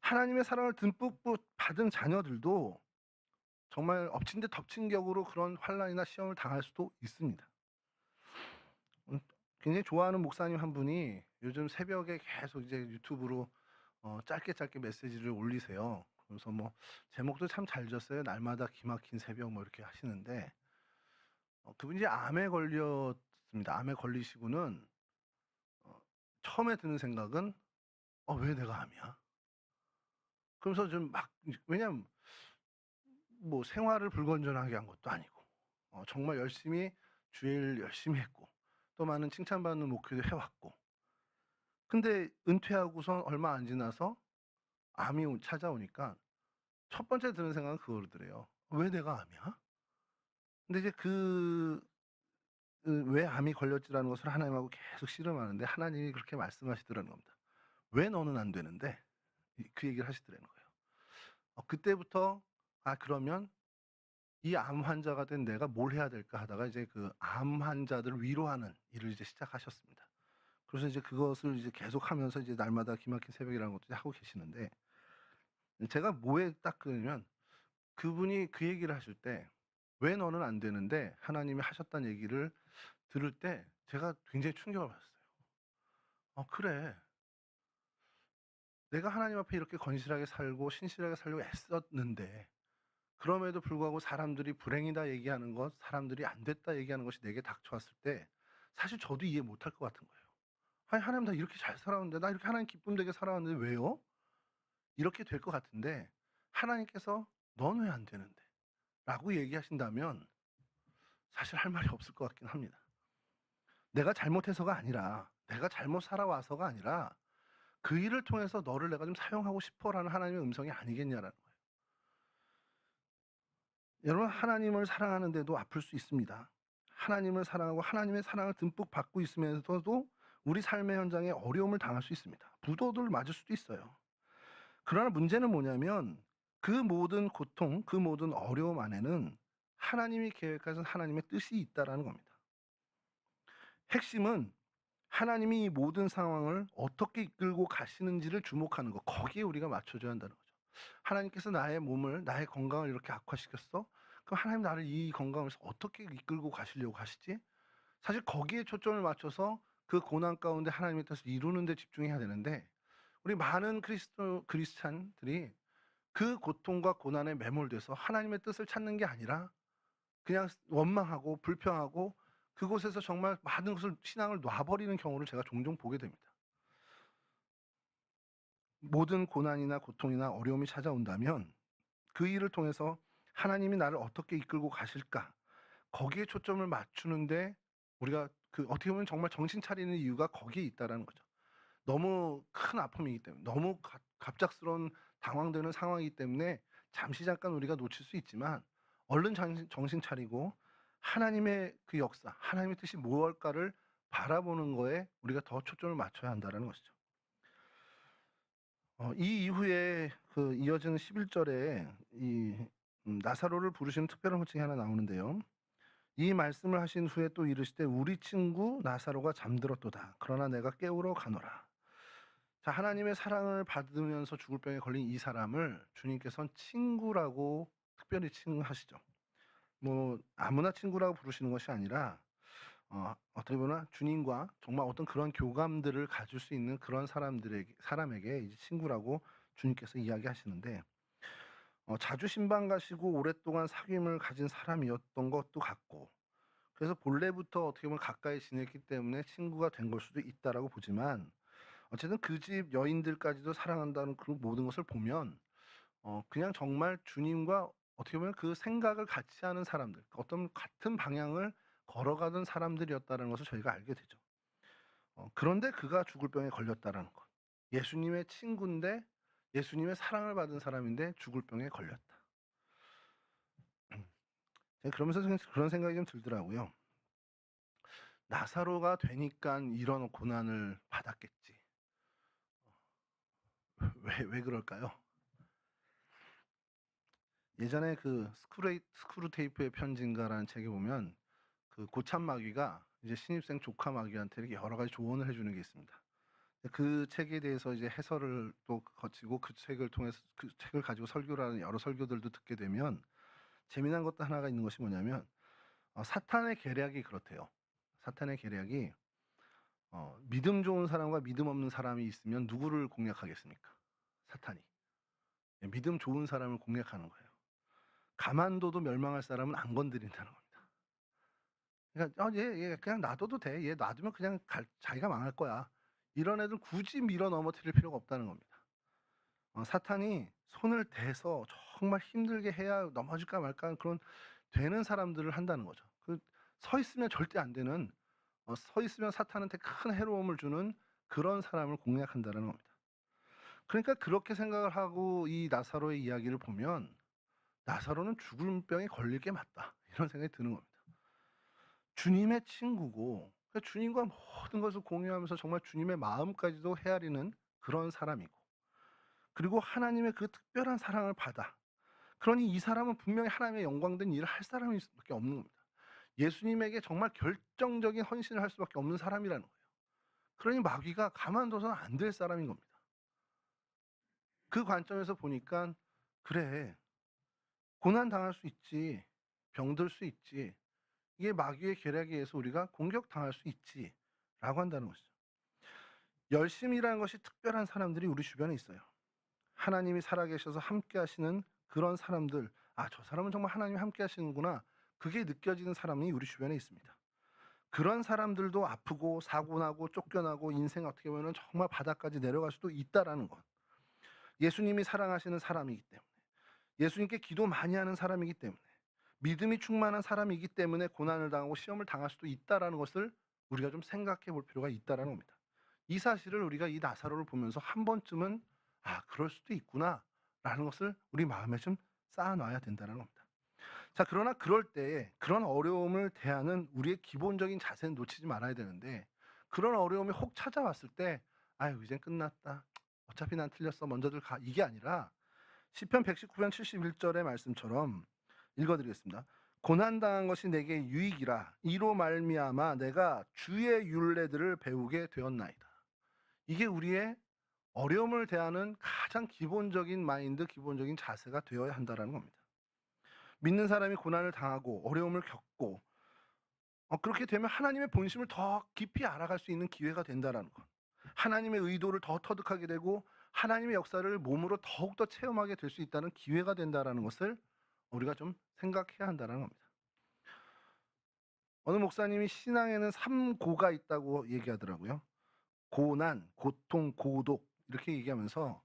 S1: 하나님의 사랑을 듬뿍 받은 자녀들도 정말 엎친 데 덮친 격으로 그런 환난이나 시험을 당할 수도 있습니다. 굉장히 좋아하는 목사님 한 분이 요즘 새벽에 계속 이제 유튜브로 짧게 메시지를 올리세요. 그래서 뭐 제목도 참 잘 지었어요. 날마다 기막힌 새벽 뭐 이렇게 하시는데, 그분이 암에 걸렸습니다. 암에 걸리시고는 처음에 드는 생각은 왜 내가 암이야? 그러면서 좀 막, 왜냐면 뭐 생활을 불건전하게 한 것도 아니고 정말 열심히 주일 열심히 했고 또 많은 칭찬받는 목회도 해왔고, 근데 은퇴하고선 얼마 안 지나서 암이 찾아오니까 첫 번째 드는 생각은 그거더래요. 왜 내가 암이야? 근데 이제 왜 암이 걸렸지라는 것을 하나님하고 계속 씨름하는데 하나님이 그렇게 말씀하시더라는 겁니다. 왜 너는 안 되는데? 그 얘기를 하시더라는 거예요. 그때부터 그러면 이 암 환자가 된 내가 뭘 해야 될까 하다가 이제 그 암 환자들을 위로하는 일을 이제 시작하셨습니다. 그래서 이제 그것을 이제 계속하면서 이제 날마다 기막힌 새벽이라는 것도 하고 계시는데, 제가 뭐에 딱 그러면 그분이 그 얘기를 하실 때 왜 너는 안 되는데 하나님이 하셨다는 얘기를 들을 때 제가 굉장히 충격을 받았어요. 그래. 내가 하나님 앞에 이렇게 건실하게 살고 신실하게 살려고 애썼는데 그럼에도 불구하고 사람들이 불행이다 얘기하는 것, 사람들이 안 됐다 얘기하는 것이 내게 닥쳐왔을 때 사실 저도 이해 못할 것 같은 거예요. 아니 하나님 나 이렇게 잘 살아왔는데, 나 이렇게 하나님 기쁨 되게 살아왔는데 왜요? 이렇게 될 것 같은데 하나님께서 넌 왜 안 되는데? 라고 얘기하신다면 사실 할 말이 없을 것 같긴 합니다. 내가 잘못해서가 아니라, 내가 잘못 살아와서가 아니라 그 일을 통해서 너를 내가 좀 사용하고 싶어라는 하나님의 음성이 아니겠냐라는 거예요. 여러분, 하나님을 사랑하는데도 아플 수 있습니다. 하나님을 사랑하고 하나님의 사랑을 듬뿍 받고 있으면서도 우리 삶의 현장에 어려움을 당할 수 있습니다. 부도를 맞을 수도 있어요. 그러나 문제는 뭐냐면 그 모든 고통, 그 모든 어려움 안에는 하나님이 계획하신 하나님의 뜻이 있다라는 겁니다. 핵심은 하나님이 이 모든 상황을 어떻게 이끌고 가시는지를 주목하는 것, 거기에 우리가 맞춰줘야 한다는 거죠. 하나님께서 나의 몸을, 나의 건강을 이렇게 악화시켰어? 그럼 하나님 나를 이 건강을 어떻게 이끌고 가시려고 하시지? 사실 거기에 초점을 맞춰서 그 고난 가운데 하나님의 뜻을 이루는 데 집중해야 되는데, 우리 많은 크리스찬들이 그 고통과 고난에 매몰돼서 하나님의 뜻을 찾는 게 아니라 그냥 원망하고 불평하고 그곳에서 정말 많은 것을, 신앙을 놔버리는 경우를 제가 종종 보게 됩니다. 모든 고난이나 고통이나 어려움이 찾아온다면 그 일을 통해서 하나님이 나를 어떻게 이끌고 가실까, 거기에 초점을 맞추는데 우리가 그 어떻게 보면 정말 정신 차리는 이유가 거기에 있다라는 거죠. 너무 큰 아픔이기 때문에, 너무 갑작스러운 당황되는 상황이기 때문에 잠시 잠깐 우리가 놓칠 수 있지만 얼른 정신 차리고 하나님의 그 역사, 하나님의 뜻이 무엇일까를 바라보는 거에 우리가 더 초점을 맞춰야 한다는 것이죠. 이 이후에 그 이어지는 11절에 이 나사로를 부르시는 특별한 호칭이 하나 나오는데요. 이 말씀을 하신 후에 또 이르시되 우리 친구 나사로가 잠들었도다. 그러나 내가 깨우러 가노라. 자, 하나님의 사랑을 받으면서 죽을 병에 걸린 이 사람을 주님께서는 친구라고 특별히 칭하시죠. 뭐 아무나 친구라고 부르시는 것이 아니라 어떻게 보면 주님과 정말 어떤 그런 교감들을 가질 수 있는 그런 사람에게 이제 친구라고 주님께서 이야기하시는데, 자주 신방 가시고 오랫동안 사귐을 가진 사람이었던 것도 같고, 그래서 본래부터 어떻게 보면 가까이 지냈기 때문에 친구가 된 걸 수도 있다라고 보지만, 어쨌든 그 집 여인들까지도 사랑한다는 그 모든 것을 보면 그냥 정말 주님과 어떻게 보면 그 생각을 같이 하는 사람들, 어떤 같은 방향을 걸어가던 사람들이었다는 것을 저희가 알게 되죠. 그런데 그가 죽을 병에 걸렸다라는 것. 예수님의 친구인데 예수님의 사랑을 받은 사람인데 죽을 병에 걸렸다. 제가 그러면서 그런 생각이 좀 들더라고요. 나사로가 되니까 이런 고난을 받았겠지. 왜 그럴까요? 예전에 그 스크루테이프의 편지인가라는 책에 보면 그 고참 마귀가 이제 신입생 조카 마귀한테 이렇게 여러 가지 조언을 해주는 게 있습니다. 그 책에 대해서 이제 해설을 또 거치고 그 책을 통해서 그 책을 가지고 설교를 하는 여러 설교들도 듣게 되면 재미난 것도 하나가 있는 것이 뭐냐면 사탄의 계략이 그렇대요. 사탄의 계략이 믿음 좋은 사람과 믿음 없는 사람이 있으면 누구를 공략하겠습니까? 사탄이. 믿음 좋은 사람을 공략하는 거예요. 가만둬도 멸망할 사람은 안 건드린다는 겁니다. 그러니까 얘 그냥 놔둬도 돼. 얘 놔두면 그냥 자기가 망할 거야. 이런 애들 굳이 밀어 넘어뜨릴 필요가 없다는 겁니다. 사탄이 손을 대서 정말 힘들게 해야 넘어질까 말까 그런 되는 사람들을 한다는 거죠. 서 있으면 절대 안 되는, 서 있으면 사탄한테 큰 해로움을 주는 그런 사람을 공략한다는 겁니다. 그러니까 그렇게 생각을 하고 이 나사로의 이야기를 보면 나사로는 죽을 병에 걸릴 게 맞다. 이런 생각이 드는 겁니다. 주님의 친구고 주님과 모든 것을 공유하면서 정말 주님의 마음까지도 헤아리는 그런 사람이고, 그리고 하나님의 그 특별한 사랑을 받아. 그러니 이 사람은 분명히 하나님의 영광된 일을 할 사람일 수밖에 없는 겁니다. 예수님에게 정말 결정적인 헌신을 할 수밖에 없는 사람이라는 거예요. 그러니 마귀가 가만둬서는 안 될 사람인 겁니다. 그 관점에서 보니까 그래, 고난 당할 수 있지, 병들 수 있지, 이게 마귀의 계략에 의해서 우리가 공격당할 수 있지 라고 한다는 것이죠. 열심이라는 것이 특별한 사람들이 우리 주변에 있어요. 하나님이 살아계셔서 함께 하시는 그런 사람들, 저 사람은 정말 하나님이 함께 하시는구나, 그게 느껴지는 사람이 우리 주변에 있습니다. 그런 사람들도 아프고 사고나고 쫓겨나고 인생 어떻게 보면 정말 바닥까지 내려갈 수도 있다라는 것. 예수님이 사랑하시는 사람이기 때문에, 예수님께 기도 많이 하는 사람이기 때문에, 믿음이 충만한 사람이기 때문에 고난을 당하고 시험을 당할 수도 있다라는 것을 우리가 좀 생각해 볼 필요가 있다라는 겁니다. 이 사실을 우리가 이 나사로를 보면서 한 번쯤은 그럴 수도 있구나 라는 것을 우리 마음에 좀 쌓아놔야 된다는 겁니다. 자, 그러나 그럴 때에 그런 어려움을 대하는 우리의 기본적인 자세는 놓치지 말아야 되는데, 그런 어려움이 혹 찾아왔을 때 이젠 끝났다, 어차피 난 틀렸어, 먼저들 가, 이게 아니라 시편 119편 71절의 말씀처럼 읽어드리겠습니다. 고난당한 것이 내게 유익이라 이로 말미암아 내가 주의 율례들을 배우게 되었나이다. 이게 우리의 어려움을 대하는 가장 기본적인 마인드, 기본적인 자세가 되어야 한다는 겁니다. 믿는 사람이 고난을 당하고 어려움을 겪고 그렇게 되면 하나님의 본심을 더 깊이 알아갈 수 있는 기회가 된다는 것. 하나님의 의도를 더 터득하게 되고 하나님의 역사를 몸으로 더욱더 체험하게 될 수 있다는 기회가 된다는 것을 우리가 좀 생각해야 한다는 겁니다. 어느 목사님이 신앙에는 3고가 있다고 얘기하더라고요. 고난, 고통, 고독 이렇게 얘기하면서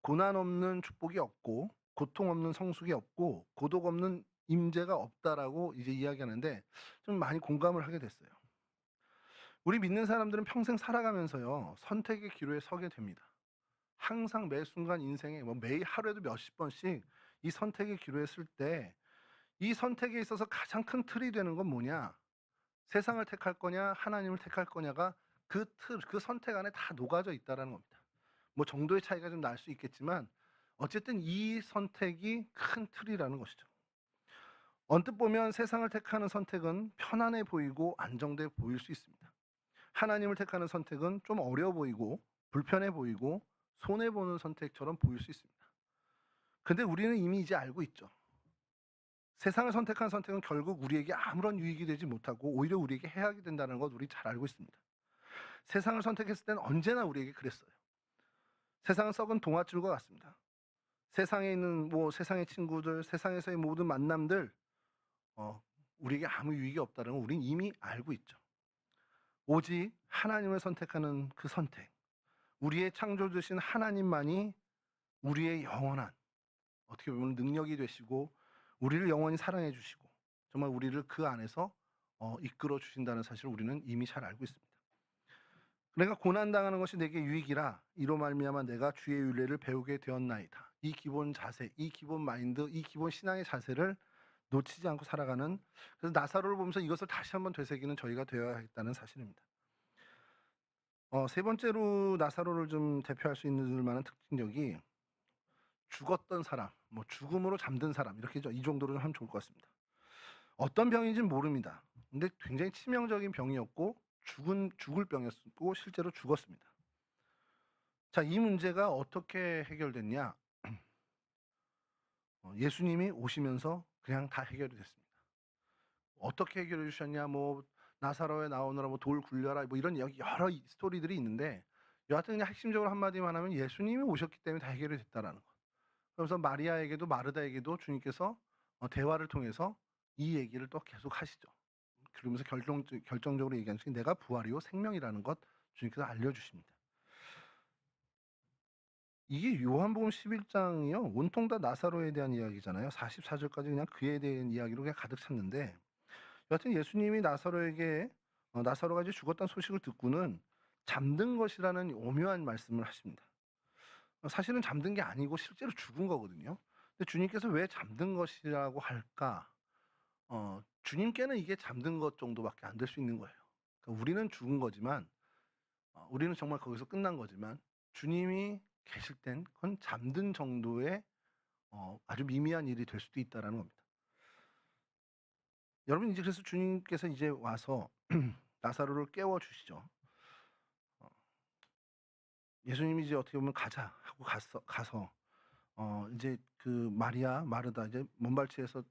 S1: 고난 없는 축복이 없고 고통 없는 성숙이 없고 고독 없는 임재가 없다라고 이제 이야기하는데 좀 많이 공감을 하게 됐어요. 우리 믿는 사람들은 평생 살아가면서요, 선택의 기로에 서게 됩니다. 항상 매 순간 인생에 뭐 매일 하루에도 몇십 번씩 이 선택의 기로에 설 때, 이 선택에 있어서 가장 큰 틀이 되는 건 뭐냐? 세상을 택할 거냐, 하나님을 택할 거냐가 그 틀, 그 선택 안에 다 녹아져 있다라는 겁니다. 뭐 정도의 차이가 좀 날 수 있겠지만 어쨌든 이 선택이 큰 틀이라는 것이죠. 언뜻 보면 세상을 택하는 선택은 편안해 보이고 안정돼 보일 수 있습니다. 하나님을 택하는 선택은 좀 어려워 보이고 불편해 보이고 손해 보는 선택처럼 보일 수 있습니다. 근데 우리는 이미 이제 알고 있죠. 세상을 선택한 선택은 결국 우리에게 아무런 유익이 되지 못하고 오히려 우리에게 해악이 된다는 것 우리 잘 알고 있습니다. 세상을 선택했을 때는 언제나 우리에게 그랬어요. 세상은 썩은 동아줄과 같습니다. 세상에 있는 세상의 친구들, 세상에서의 모든 만남들, 어, 우리에게 아무 유익이 없다는 걸 우린 이미 알고 있죠. 오직 하나님을 선택하는 그 선택, 우리의 창조주신 하나님만이 우리의 영원한, 어떻게 보면 능력이 되시고 우리를 영원히 사랑해 주시고 정말 우리를 그 안에서 이끌어 주신다는 사실을 우리는 이미 잘 알고 있습니다. 내가 고난당하는 것이 내게 유익이라 이로 말미암아 내가 주의 윤례를 배우게 되었나이다. 이 기본 자세, 이 기본 마인드, 이 기본 신앙의 자세를 놓치지 않고 살아가는, 그래서 나사로를 보면서 이것을 다시 한번 되새기는 저희가 되어야겠다는 사실입니다. 세 번째로 나사로를 좀 대표할 수 있는 만한 특징적이 죽었던 사람, 죽음으로 잠든 사람, 이렇게 이 정도로 하면 좋을 것 같습니다. 어떤 병인지는 모릅니다. 근데 굉장히 치명적인 병이었고 죽을 병이었고 실제로 죽었습니다. 자, 이 문제가 어떻게 해결됐냐? 예수님이 오시면서 그냥 다 해결이 됐습니다. 어떻게 해결해 주셨냐? 나사로에 나오느라 돌 굴려라, 이런 여러 스토리들이 있는데, 여하튼 그냥 핵심적으로 한마디만 하면 예수님이 오셨기 때문에 다 해결이 됐다라는 것. 그래서 마리아에게도 마르다에게도 주님께서 대화를 통해서 이 얘기를 또 계속 하시죠. 그러면서 결정적으로 얘기하는 것이 내가 부활이요 생명이라는 것 주님께서 알려주십니다. 이게 요한복음 11장이요 온통 다 나사로에 대한 이야기잖아요. 44절까지 그냥 그에 대한 이야기로 그냥 가득 찼는데, 여하튼 예수님이 나사로가 이제 죽었다는 소식을 듣고는 잠든 것이라는 오묘한 말씀을 하십니다. 사실은 잠든 게 아니고 실제로 죽은 거거든요. 근데 주님께서 왜 잠든 것이라고 할까? 주님께는 이게 잠든 것 정도밖에 안 될 수 있는 거예요. 그러니까 우리는 죽은 거지만, 우리는 정말 거기서 끝난 거지만, 주님이 계실 땐 그건 잠든 정도의 아주 미미한 일이 될 수도 있다라는 겁니다. 여러분, 이제 그래서 주님께서 이제 와서 나사로를 깨워 주시죠. 예수님이 이제 어떻게 보면 가자 하고 가서 이제 그 마리아, 마르다, 이제 먼발치에서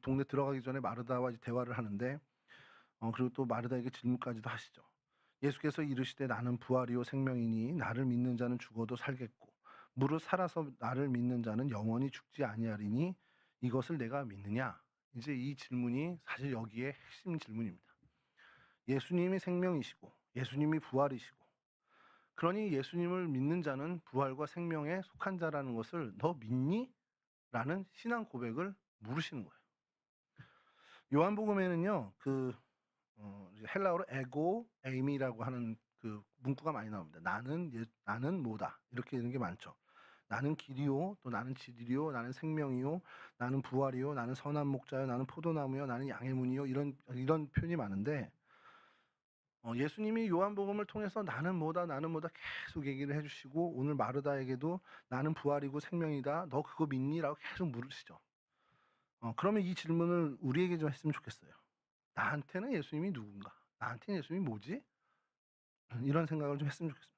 S1: 동네 들어가기 전에 마르다와 이제 대화를 하는데, 그리고 또 마르다에게 질문까지도 하시죠. 예수께서 이르시되 나는 부활이요 생명이니 나를 믿는 자는 죽어도 살겠고 무릇 살아서 나를 믿는 자는 영원히 죽지 아니하리니 이것을 내가 믿느냐? 이제 이 질문이 사실 여기에 핵심 질문입니다. 예수님이 생명이시고 예수님이 부활이시고, 그러니 예수님을 믿는 자는 부활과 생명에 속한 자라는 것을 너 믿니? 라는 신앙 고백을 물으시는 거예요. 요한복음에는요 헬라어로 에고 에이미라고 하는 그 문구가 많이 나옵니다. 나는 뭐다, 이렇게 되는 게 많죠. 나는 길이요, 또 나는 진리요, 나는 생명이요, 나는 부활이요, 나는 선한 목자요, 나는 포도나무요, 나는 양의 문이요, 이런 표현이 많은데, 예수님이 요한복음을 통해서 나는 뭐다 계속 얘기를 해주시고, 오늘 마르다에게도 나는 부활이고 생명이다, 너 그거 믿니? 라고 계속 물으시죠. 그러면 이 질문을 우리에게 좀 했으면 좋겠어요. 나한테는 예수님이 누군가? 나한테는 예수님이 뭐지? 이런 생각을 좀 했으면 좋겠습니다.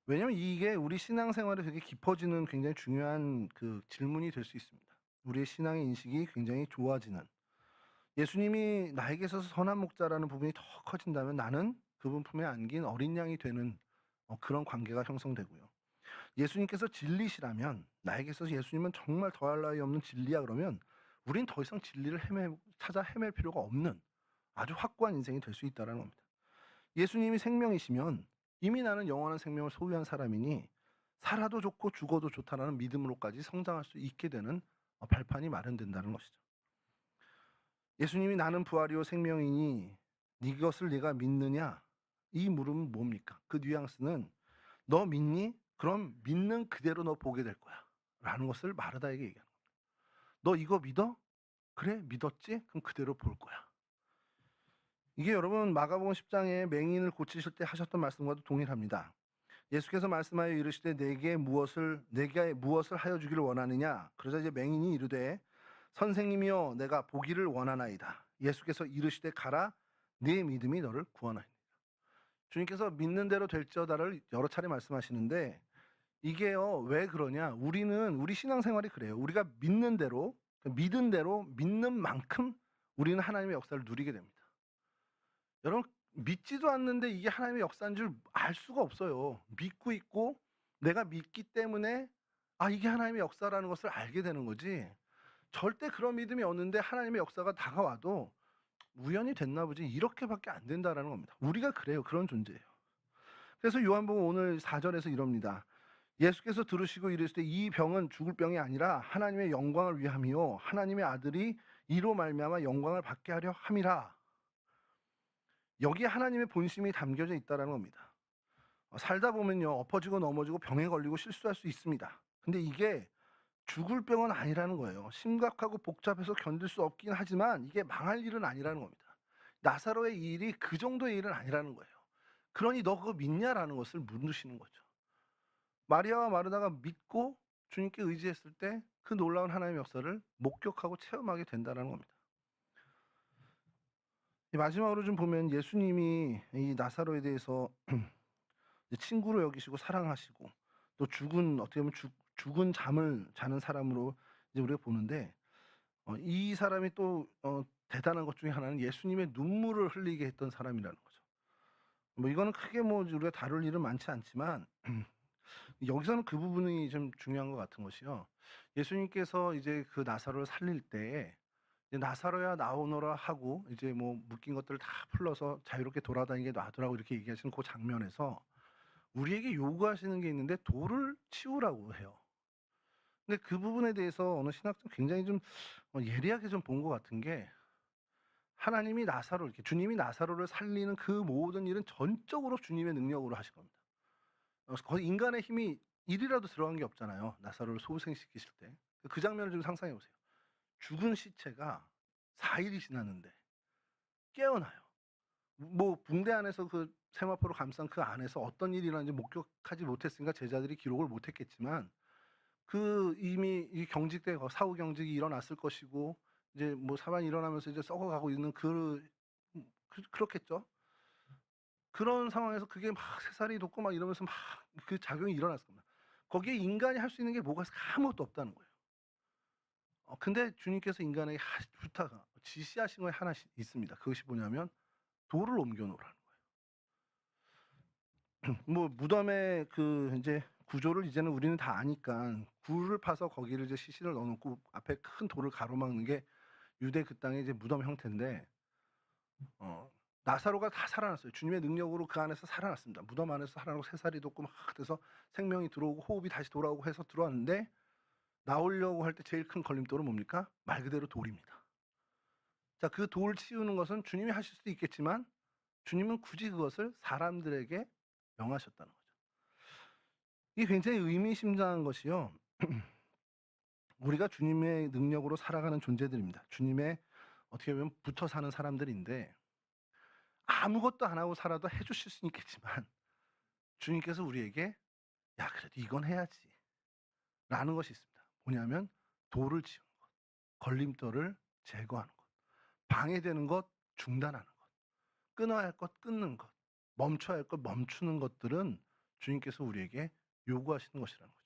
S1: 왜냐면 이게 우리 신앙생활에 되게 깊어지는 굉장히 중요한 그 질문이 될 수 있습니다. 우리의 신앙의 인식이 굉장히 좋아지는, 예수님이 나에게 있어서 선한 목자라는 부분이 더 커진다면 나는 그분 품에 안긴 어린 양이 되는 그런 관계가 형성되고요. 예수님께서 진리시라면, 나에게 있어서 예수님은 정말 더할 나위 없는 진리야, 그러면 우린 더 이상 진리를 찾아 헤맬 필요가 없는 아주 확고한 인생이 될 수 있다는 겁니다. 예수님이 생명이시면 이미 나는 영원한 생명을 소유한 사람이니 살아도 좋고 죽어도 좋다라는 믿음으로까지 성장할 수 있게 되는 발판이 마련된다는 것이죠. 예수님이 나는 부활이요 생명이니 이것을 네가 믿느냐? 이 물음은 뭡니까? 그 뉘앙스는 너 믿니? 그럼 믿는 그대로 너 보게 될 거야. 라는 것을 마르다에게 얘기하는 거야. 너 이거 믿어? 그래, 믿었지? 그럼 그대로 볼 거야. 이게 여러분 마가복음 10장에 맹인을 고치실 때 하셨던 말씀과도 동일합니다. 예수께서 말씀하여 이르시되 내게 무엇을 하여 주기를 원하느냐? 그러자 이제 맹인이 이르되 선생님이여 내가 보기를 원하나이다. 예수께서 이르시되 가라 네 믿음이 너를 구원하리라. 주님께서 믿는 대로 될지어다를 여러 차례 말씀하시는데 이게요 왜 그러냐? 우리 신앙생활이 그래요. 우리가 믿는 대로 믿은 대로 믿는 만큼 우리는 하나님의 역사를 누리게 됩니다. 여러분 믿지도 않는데 이게 하나님의 역사인 줄 알 수가 없어요. 믿고 있고 내가 믿기 때문에 이게 하나님의 역사라는 것을 알게 되는 거지. 절대 그런 믿음이 없는데 하나님의 역사가 다가와도 우연히 됐나 보지 이렇게밖에 안 된다라는 겁니다. 우리가 그래요. 그런 존재예요. 그래서 요한복음 오늘 4절에서 이럽니다. 예수께서 들으시고 이르시되 이 병은 죽을 병이 아니라 하나님의 영광을 위함이요 하나님의 아들이 이로 말미암아 영광을 받게 하려 함이라. 여기에 하나님의 본심이 담겨져 있다는 겁니다. 살다 보면요 엎어지고 넘어지고 병에 걸리고 실수할 수 있습니다. 근데 이게 죽을 병은 아니라는 거예요. 심각하고 복잡해서 견딜 수 없긴 하지만 이게 망할 일은 아니라는 겁니다. 나사로의 일이 그 정도의 일은 아니라는 거예요. 그러니 너 그거 믿냐라는 것을 묻으시는 거죠. 마리아와 마르다가 믿고 주님께 의지했을 때 그 놀라운 하나님의 역사를 목격하고 체험하게 된다는 겁니다. 마지막으로 좀 보면 예수님이 이 나사로에 대해서 친구로 여기시고 사랑하시고 또 어떻게 보면 죽은 잠을 자는 사람으로 이제 우리가 보는데 이 사람이 또 대단한 것 중에 하나는 예수님의 눈물을 흘리게 했던 사람이라는 거죠. 이거는 크게 우리가 다룰 일은 많지 않지만 여기서는 그 부분이 좀 중요한 것 같은 것이요. 예수님께서 이제 그 나사로를 살릴 때 나사로야 나오너라 하고 이제 묶인 것들을 다 풀러서 자유롭게 돌아다니게 놔두라고 이렇게 얘기하시는 그 장면에서 우리에게 요구하시는 게 있는데 돌을 치우라고 해요. 근데 그 부분에 대해서 어느 신학자 굉장히 좀 예리하게 좀 본 것 같은 게 주님이 나사로를 살리는 그 모든 일은 전적으로 주님의 능력으로 하신 겁니다. 거의 인간의 힘이 1이라도 들어간 게 없잖아요. 나사로를 소생시키실 때. 그 장면을 좀 상상해 보세요. 죽은 시체가 4일이 지났는데 깨어나요. 붕대 안에서 그 세마포로 감싼 그 안에서 어떤 일이 일어났는지 목격하지 못했으니까 제자들이 기록을 못했겠지만 이미 이 경직돼 사후 경직이 일어났을 것이고 이제 사반이 일어나면서 이제 썩어가고 있는 그렇겠죠. 그런 상황에서 그게 막 새살이 돋고 막 이러면서 막 그 작용이 일어났을 겁니다. 거기에 인간이 할 수 있는 게 뭐가 아무것도 없다는 거예요. 근데 주님께서 인간에게 지시하신 거 하나 있습니다. 그것이 뭐냐면 돌을 옮겨 놓으라는 거예요. 무덤의 이제 구조를 이제는 우리는 다 아니까 굴을 파서 거기를 이제 시신을 넣어놓고 앞에 큰 돌을 가로막는 게 유대 그 땅의 이제 무덤 형태인데 나사로가 다 살아났어요. 주님의 능력으로 그 안에서 살아났습니다. 무덤 안에서 살아나고 새살이 돋고 막 돼서 생명이 들어오고 호흡이 다시 돌아오고 해서 들어왔는데 나오려고 할 때 제일 큰 걸림돌은 뭡니까? 말 그대로 돌입니다. 자, 그 돌 치우는 것은 주님이 하실 수도 있겠지만 주님은 굳이 그것을 사람들에게 명하셨다는 거죠. 이게 굉장히 의미심장한 것이요. 우리가 주님의 능력으로 살아가는 존재들입니다. 주님의 어떻게 보면 붙어 사는 사람들인데 아무것도 안 하고 살아도 해주실 수는 있겠지만 주님께서 우리에게 야 그래도 이건 해야지 라는 것이 있습니다. 뭐냐면 돌을 치우는 것, 걸림돌을 제거하는 것, 방해되는 것 중단하는 것, 끊어야 할 것 끊는 것, 멈춰야 할 것 멈추는 것들은 주님께서 우리에게 요구하시는 것이라는 거죠.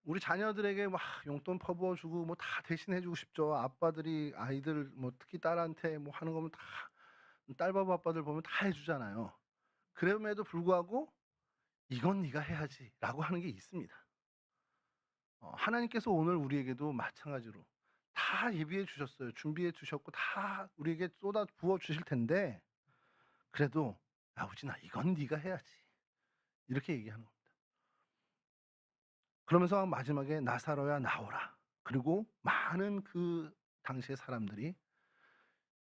S1: 우리 자녀들에게 막 용돈 퍼부어주고 다 대신해주고 싶죠. 아빠들이 아이들 특히 딸한테 하는 거면 다 딸바보 아빠들 보면 다 해주잖아요. 그럼에도 불구하고 이건 네가 해야지라고 하는 게 있습니다. 하나님께서 오늘 우리에게도 마찬가지로 다 예비해 주셨어요. 준비해 주셨고 다 우리에게 쏟아 부어 주실 텐데 그래도 야 우진아 이건 네가 해야지 이렇게 얘기하는 겁니다. 그러면서 마지막에 나사로야 나오라. 그리고 많은 그 당시의 사람들이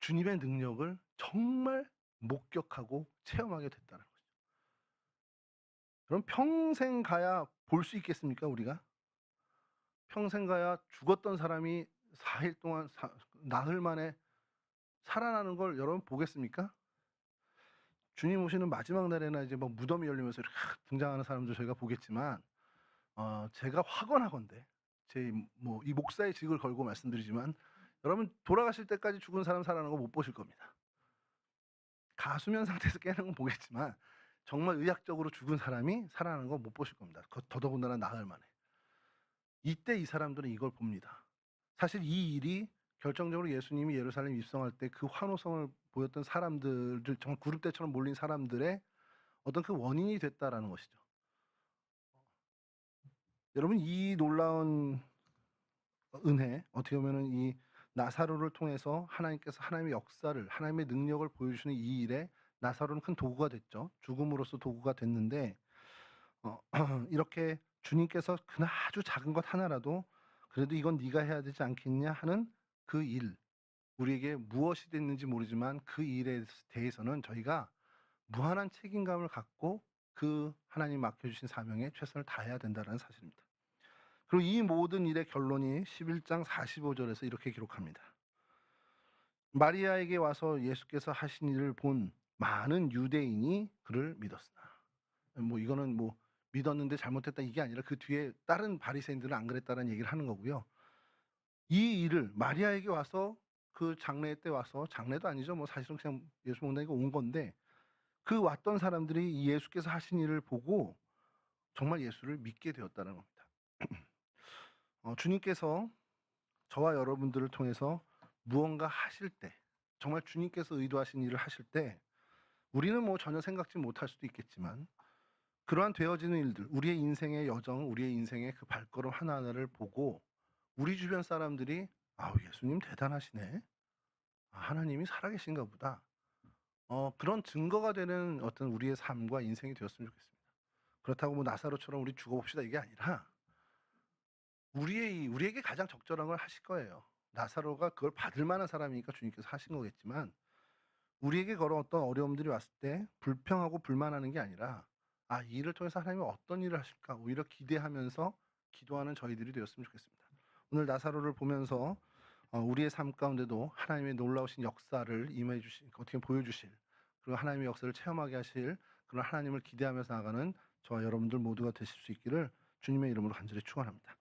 S1: 주님의 능력을 정말 목격하고 체험하게 됐다는 거죠. 그럼 평생 가야 볼 수 있겠습니까, 우리가? 평생 가야 죽었던 사람이 4일 동안 나흘 만에 살아나는 걸 여러분 보겠습니까? 주님 오시는 마지막 날에나 이제 뭐 무덤이 열리면서 이렇게 등장하는 사람들 저희가 보겠지만, 제가 확언하건대 제 뭐 이 목사의 직을 걸고 말씀드리지만, 여러분 돌아가실 때까지 죽은 사람 살아나는 거 못 보실 겁니다. 가수면 상태에서 깨는 건 보겠지만 정말 의학적으로 죽은 사람이 살아나는 거 못 보실 겁니다. 더더군다나 나흘 만에. 이때 이 사람들은 이걸 봅니다. 사실 이 일이 결정적으로 예수님이 예루살렘 입성할 때 그 환호성을 보였던 사람들을, 정말 구름대처럼 몰린 사람들의 어떤 그 원인이 됐다라는 것이죠. 여러분, 이 놀라운 은혜, 어떻게 보면은 이 나사로를 통해서 하나님께서 하나님의 역사를, 하나님의 능력을 보여주시는 이 일에 나사로는 큰 도구가 됐죠. 죽음으로써 도구가 됐는데, 이렇게 주님께서 그나 아주 작은 것 하나라도 그래도 이건 네가 해야 되지 않겠냐 하는 그 일, 우리에게 무엇이 됐는지 모르지만 그 일에 대해서는 저희가 무한한 책임감을 갖고 그 하나님 맡겨주신 사명에 최선을 다해야 된다는 사실입니다. 그리고 이 모든 일의 결론이 11장 45절에서 이렇게 기록합니다. 마리아에게 와서 예수께서 하신 일을 본 많은 유대인이 그를 믿었으나, 뭐 이거는 뭐 믿었는데 잘못했다 이게 아니라 그 뒤에 다른 바리새인들은 안 그랬다는 얘기를 하는 거고요. 이 일을 마리아에게 와서, 그 장례 때 와서, 장례도 아니죠, 뭐 사실은 그냥 예수 목사니까 온 건데, 그 왔던 사람들이 이 예수께서 하신 일을 보고 정말 예수를 믿게 되었다는 겁니다. 주님께서 저와 여러분들을 통해서 무언가 하실 때, 정말 주님께서 의도하신 일을 하실 때, 우리는 뭐 전혀 생각지 못할 수도 있겠지만 그러한 되어지는 일들, 우리의 인생의 여정, 우리의 인생의 그 발걸음 하나하나를 보고 우리 주변 사람들이 예수님 대단하시네, 하나님이 살아계신가 보다, 그런 증거가 되는 어떤 우리의 삶과 인생이 되었으면 좋겠습니다. 그렇다고 뭐 나사로처럼 우리 죽어봅시다 이게 아니라, 우리에게 가장 적절한 걸 하실 거예요. 나사로가 그걸 받을 만한 사람이니까 주님께서 하신 거겠지만, 우리에게 그런 어떤 어려움들이 왔을 때 불평하고 불만하는 게 아니라, 이 일을 통해서 하나님이 어떤 일을 하실까 오히려 기대하면서 기도하는 저희들이 되었으면 좋겠습니다. 오늘 나사로를 보면서 우리의 삶 가운데도 하나님의 놀라우신 역사를 임해 주실, 어떻게 보여주실, 그리고 하나님의 역사를 체험하게 하실 그런 하나님을 기대하면서 나가는 저와 여러분들 모두가 되실 수 있기를 주님의 이름으로 간절히 축원합니다.